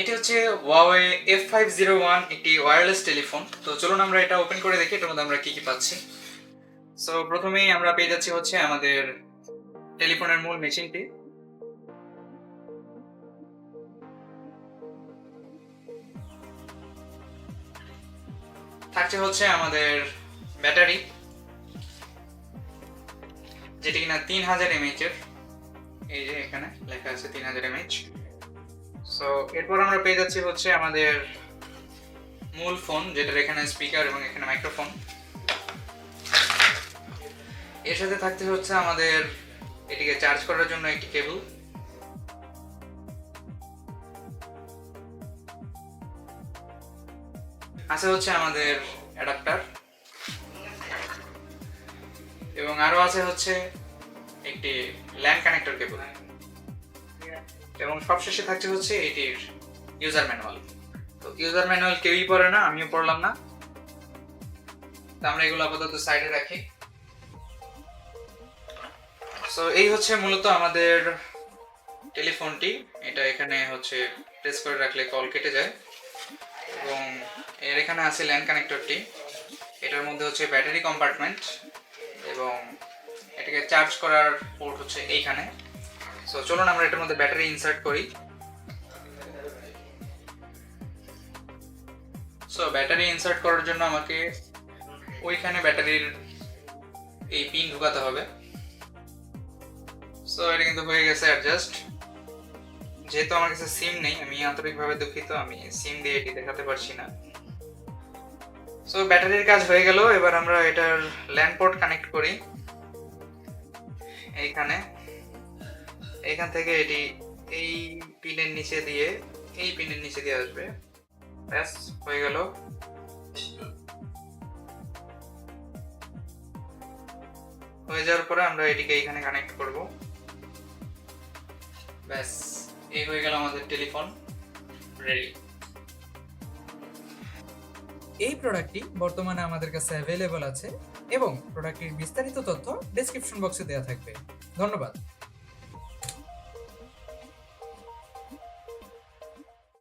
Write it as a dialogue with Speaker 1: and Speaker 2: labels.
Speaker 1: এটি হচ্ছে Huawei F501 একটি ওয়্যারলেস টেলিফোন। তো চলুন আমরা এটা ওপেন করে দেখি এটার মধ্যে আমরা কি কি পাচ্ছি। সো প্রথমেই আমরা পেয়ে যাচ্ছি হচ্ছে আমাদের টেলিফোনের মূল মেশিনটি। থাকছে হচ্ছে আমাদের ব্যাটারি, যেটি কিনা 3000 mAh এর। এই যে এখানে লেখা আছে 3000 mAh। সো এরপর আমরা পেয়ে যাচ্ছি হচ্ছে আমাদের মূল ফোন, যেটার এখানে স্পিকার এবং এখানে মাইক্রোফোন। এর সাথে থাকতে হচ্ছে আমাদের এটিকে চার্জ করার জন্য একটি কেবল। আছে হচ্ছে আমাদের অ্যাডাপ্টার, এবং আরো আছে হচ্ছে একটি ল্যান কানেক্টর কেবল, এবং সবশেষে থাকছে হচ্ছে এটির ইউজার ম্যানুয়াল। তো ইউজার ম্যানুয়াল কেউই পড়ে না, আমিও পড়লাম না, তো আমরা এগুলো আপাতত সাইডে রাখি। সো এই হচ্ছে মূলত আমাদের টেলিফোনটি। এটা এখানে হচ্ছে প্রেস করে রাখলে কল কেটে যায়, এবং এর এখানে আছে ল্যান কানেক্টরটি। এটার মধ্যে হচ্ছে ব্যাটারি কম্পার্টমেন্ট, এবং এটাকে চার্জ করার পোর্ট হচ্ছে এইখানে। সো চলুন আমরা এটার মধ্যে ব্যাটারি ইনসার্ট করি। সো ব্যাটারি ইনসার্ট করার জন্য আমাকে ওইখানে ব্যাটারির এই পিন ঢুকাতে হবে। সো এটা কিন্তু হয়ে গেছে অ্যাডজাস্ট। যেহেতু আমার কাছে সিম নেই, আমি আন্তরিকভাবে দুঃখিত, আমি সিম দিয়ে এটি দেখাতে পারছি না। সো ব্যাটারির কাজ হয়ে গেল। এবার আমরা এটার ল্যান পোর্ট কানেক্ট করি এইখানে। এইখান থেকে এটি এই পিনের নিচে দিয়ে এই পিনের নিচে দিয়ে আসবে। ব্যাস হয়ে গেল। হয়ে যাওয়ার পরে আমরা এটিকে এইখানে কানেক্ট করব। ব্যাস এই হয়ে গেল আমাদের টেলিফোন রেডি।
Speaker 2: এই প্রোডাক্টটি বর্তমানে আমাদের কাছে অ্যাভেলেবল আছে এবং প্রোডাক্টটির বিস্তারিত তথ্য ডেসক্রিপশন বক্সে দেওয়া থাকবে। ধন্যবাদ।